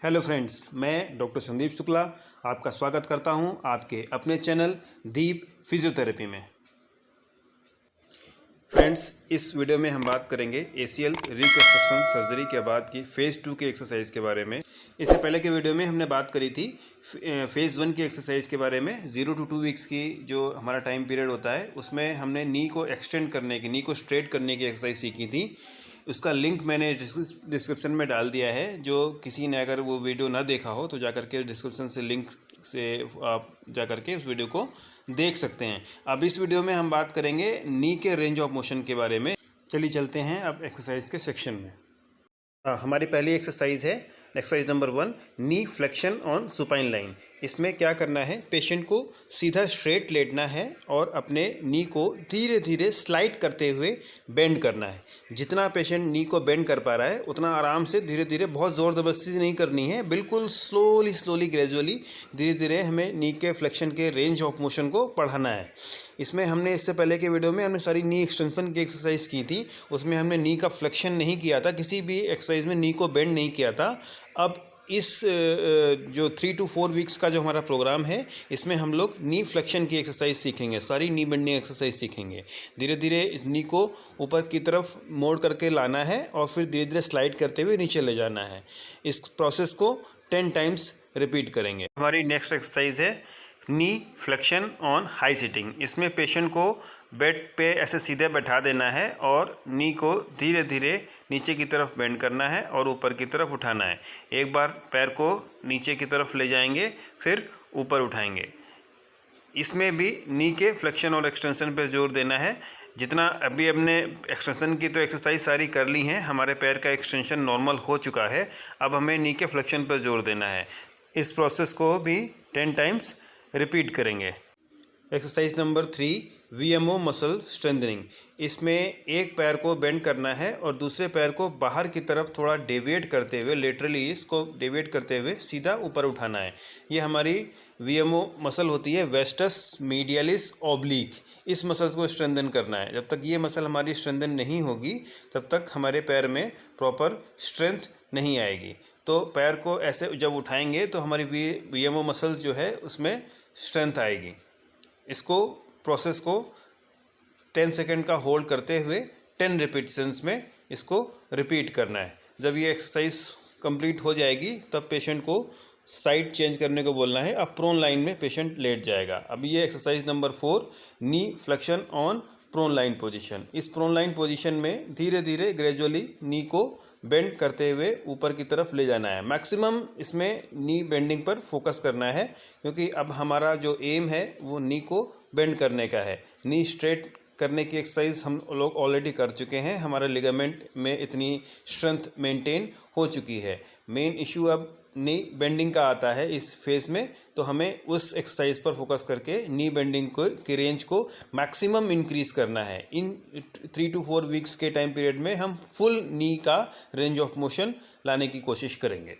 Hello friends, मैं doctor Sandeep Shukla आपका स्वागत करता हूं आपके अपने चैनल दीप फिजियोथेरेपी में। फ्रेंड्स, इस वीडियो में हम बात करेंगे ACL रिकंस्ट्रक्शन सर्जरी के बाद की फ़ेज़ 2 की एक्सरसाइज के बारे में। इससे पहले के वीडियो में हमने बात करी थी फ़ेज़ 1 की एक्सरसाइज के बारे में। 0 to 2 वीक्स की जो हमारा टाइम पीरियड होता है उसमें हमने नी को एक्सटेंड करने की, नी को स्ट्रेट करने की एक्सरसाइज सीखी थी। उसका लिंक मैंने डिस्क्रिप्शन में डाल दिया है। जो किसी ने अगर वो वीडियो ना देखा हो तो जाकर के डिस्क्रिप्शन से लिंक से आप जाकर के उस वीडियो को देख सकते हैं। अब इस वीडियो में हम बात करेंगे नी के रेंज ऑफ मोशन के बारे में। चलिए चलते हैं अब एक्सरसाइज के सेक्शन में। हमारी पहली एक्सरसाइज है exercise number 1, knee flexion on supine line. इसमें क्या करना है, पेशेंट को सीधा स्ट्रेट लेटना है और अपने नी को धीरे धीरे स्लाइड करते हुए बेंड करना है। जितना पेशेंट नी को बेंड कर पा रहा है उतना आराम से धीरे धीरे, बहुत ज़ोर ज़बरदस्ती नहीं करनी है, बिल्कुल स्लोली ग्रेजुअली धीरे धीरे हमें नी के फ्लेक्शन के रेंज ऑफ मोशन को बढ़ाना है। इसमें हमने इससे पहले के वीडियो में हमने सारी नी एक्सटेंशन की एक्सरसाइज की थी। उसमें हमने नी का फ्लेक्शन नहीं किया था, किसी भी एक्सरसाइज में नी को बेंड नहीं किया था। अब इस जो 3 to 4 वीक्स का जो हमारा प्रोग्राम है इसमें हम लोग नी फ्लेक्शन की एक्सरसाइज सीखेंगे, सारी नी बेंडिंग एक्सरसाइज सीखेंगे। धीरे धीरे इस नी को ऊपर की तरफ मोड़ करके लाना है और फिर धीरे धीरे स्लाइड करते हुए नीचे ले जाना है। इस प्रोसेस को 10 टाइम्स रिपीट करेंगे। हमारी नेक्स्ट एक्सरसाइज है नी फ्लेक्शन ऑन हाई सिटिंग। इसमें पेशेंट को बेड पे ऐसे सीधे बैठा देना है और नी को धीरे धीरे नीचे की तरफ बेंड करना है और ऊपर की तरफ उठाना है। एक बार पैर को नीचे की तरफ ले जाएंगे, फिर ऊपर उठाएंगे। इसमें भी नी के फ्लेक्शन और एक्सटेंशन पर जोर देना है। जितना अभी हमने एक्सटेंशन की तो एक्सरसाइज सारी कर ली हैं, हमारे पैर का एक्सटेंशन नॉर्मल हो चुका है। अब हमें नी के फ्लेक्शन पर जोर देना है। इस प्रोसेस को भी 10 टाइम्स रिपीट करेंगे। Exercise number 3, VMO muscle strengthening. इसमें एक पैर को बेंड करना है और दूसरे पैर को बाहर की तरफ थोड़ा डेविएट करते हुए, लेटरली इसको डेविएट करते हुए सीधा ऊपर उठाना है। ये हमारी VMO मसल होती है, वेस्टस मीडियलिस ऑब्लिक। इस मसल्स को स्ट्रेंथन करना है। जब तक ये मसल हमारी स्ट्रेंथन नहीं होगी तब तक हमारे पैर में प्रॉपर स्ट्रेंथ नहीं आएगी। तो पैर को ऐसे जब उठाएंगे तो हमारी VMO मसल जो है उसमें स्ट्रेंथ आएगी। इसको प्रोसेस को 10 सेकेंड का होल्ड करते हुए 10 रिपीटिशंस में इसको रिपीट करना है। जब ये एक्सरसाइज कंप्लीट हो जाएगी तब पेशेंट को साइड चेंज करने को बोलना है। अब प्रोन लाइन में पेशेंट लेट जाएगा। अब ये exercise number 4, knee flexion on prone line position. इस प्रोन लाइन पोजीशन में धीरे धीरे ग्रेजुअली नी को बेंड करते हुए ऊपर की तरफ ले जाना है। मैक्सिमम इसमें नी बेंडिंग पर फोकस करना है क्योंकि अब हमारा जो एम है वो नी को बेंड करने का है। नी स्ट्रेट करने की एक्सरसाइज हम लोग ऑलरेडी कर चुके हैं। हमारे लिगामेंट में इतनी स्ट्रेंथ मेंटेन हो चुकी है। मेन इशू अब नी बेंडिंग का आता है इस फेज में, तो हमें उस एक्सरसाइज पर फोकस करके नी बेंडिंग को की रेंज को मैक्सिमम इंक्रीज करना है। इन 3 to 4 वीक्स के टाइम पीरियड में हम फुल नी का रेंज ऑफ मोशन लाने की कोशिश करेंगे।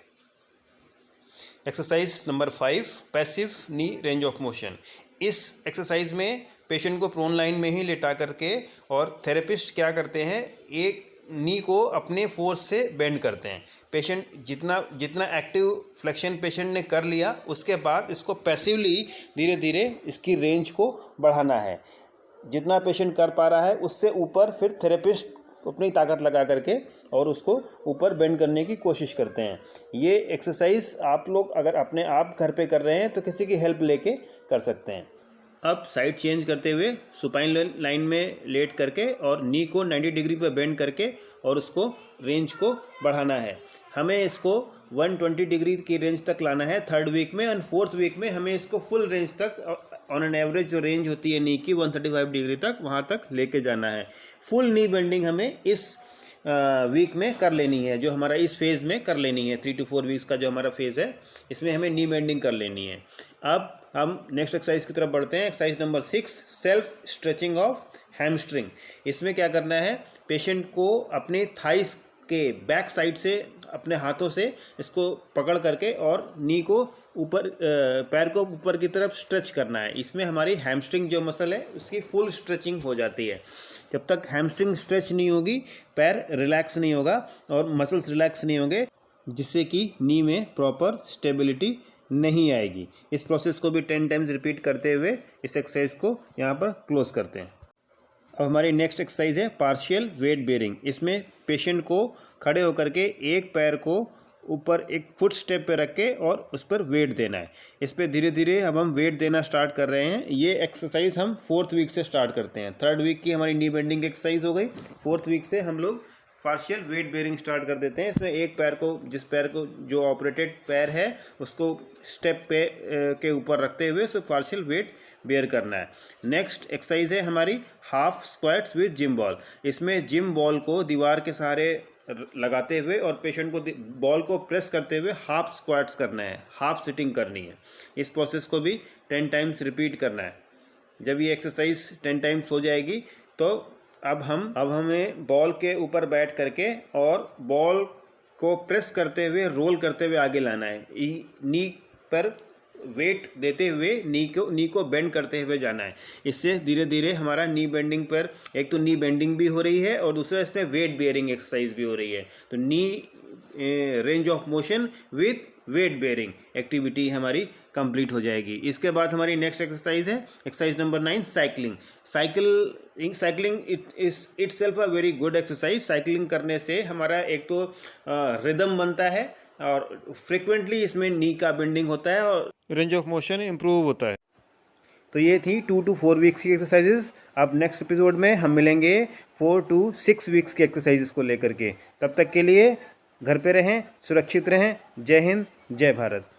Exercise number 5, passive knee range of motion. इस एक्सरसाइज में पेशेंट को प्रोन लाइन में ही लेटा करके और थेरेपिस्ट क्या करते हैं, एक नी को अपने फोर्स से बेंड करते हैं। पेशेंट जितना एक्टिव फ्लेक्शन पेशेंट ने कर लिया उसके बाद इसको पैसिवली धीरे धीरे इसकी रेंज को बढ़ाना है। जितना पेशेंट कर पा रहा है उससे ऊपर फिर थेरेपिस्ट अपनी ताकत लगा करके और उसको ऊपर बेंड करने की कोशिश करते हैं। ये एक्सरसाइज आप लोग अगर अपने आप घर पे कर रहे हैं तो किसी की हेल्प लेके कर सकते हैं। अब साइड चेंज करते हुए सुपाइन लाइन में लेट करके और नी को 90 डिग्री पर बेंड करके और उसको रेंज को बढ़ाना है। हमें इसको 120 डिग्री की रेंज तक लाना है 3rd वीक में, और 4th वीक में हमें इसको फुल रेंज तक, ऑन एन एवरेज जो रेंज होती है नी की 135 डिग्री तक, वहाँ तक लेके जाना है। फुल नी बेंडिंग हमें इस वीक में कर लेनी है, जो हमारा इस फेज़ में कर लेनी है। 3 to 4 वीक्स का जो हमारा फेज़ है इसमें हमें नी बेंडिंग कर लेनी है। अब हम नेक्स्ट एक्सरसाइज की तरफ बढ़ते हैं। Exercise number 6, self stretching of hamstring. इसमें क्या करना है, पेशेंट को अपने थाइस के बैक साइड से अपने हाथों से इसको पकड़ करके और नी को ऊपर, पैर को ऊपर की तरफ स्ट्रेच करना है। इसमें हमारी हैमस्ट्रिंग जो मसल है उसकी फुल स्ट्रेचिंग हो जाती है। जब तक हैमस्ट्रिंग स्ट्रेच नहीं होगी पैर रिलैक्स नहीं होगा और मसल्स रिलैक्स नहीं होंगे जिससे कि नी में प्रॉपर स्टेबिलिटी नहीं आएगी। इस प्रोसेस को भी 10 टाइम्स रिपीट करते हुए इस एक्सरसाइज को यहाँ पर क्लोज करते हैं। अब हमारी नेक्स्ट एक्सरसाइज है पार्शियल वेट बेयरिंग। इसमें पेशेंट को खड़े होकर के एक पैर को ऊपर एक फुट स्टेप पे रख के और उस पर वेट देना है। इस पर धीरे धीरे अब हम वेट देना स्टार्ट कर रहे हैं। ये एक्सरसाइज हम 4th वीक से स्टार्ट करते हैं। 3rd वीक की हमारी नी बेंडिंग एक्सरसाइज हो गई। 4th वीक से हम लोग पार्शियल वेट बेयरिंग स्टार्ट कर देते हैं। इसमें एक पैर को, जिस पैर को जो ऑपरेटेड पैर है उसको स्टेप पे के ऊपर रखते हुए उसको पार्शियल वेट बेयर करना है। नेक्स्ट एक्सरसाइज है हमारी half squats with gym ball. इसमें जिम बॉल को दीवार के सहारे लगाते हुए और पेशेंट को बॉल को प्रेस करते हुए हाफ स्क्वाट्स करना है, हाफ सिटिंग करनी है। इस प्रोसेस को भी 10 टाइम्स रिपीट करना है। जब ये एक्सरसाइज 10 टाइम्स हो जाएगी तो अब हमें बॉल के ऊपर बैठ करके और बॉल को प्रेस करते हुए रोल करते हुए आगे लाना है। नी पर वेट देते हुए नी को बेंड करते हुए जाना है। इससे धीरे धीरे हमारा नी बेंडिंग पर एक तो नी बेंडिंग भी हो रही है और दूसरा इसमें वेट बेयरिंग एक्सरसाइज भी हो रही है। तो knee range of motion with weight bearing activity हमारी कंप्लीट हो जाएगी। इसके बाद हमारी नेक्स्ट एक्सरसाइज है exercise number 9 cycling. Cycling itself a very good exercise. Cycling करने से हमारा एक तो रिदम बनता है और फ्रिक्वेंटली इसमें नी का बेंडिंग होता है और रेंज ऑफ मोशन इम्प्रूव होता है। तो ये थी 2 to 4 वीक्स की एक्सरसाइजेस। अब नेक्स्ट एपिसोड में हम मिलेंगे 4 to 6 वीक्स की एक्सरसाइजेस को लेकर के। तब तक के लिए घर पे रहें, सुरक्षित रहें। जय हिंद, जय भारत।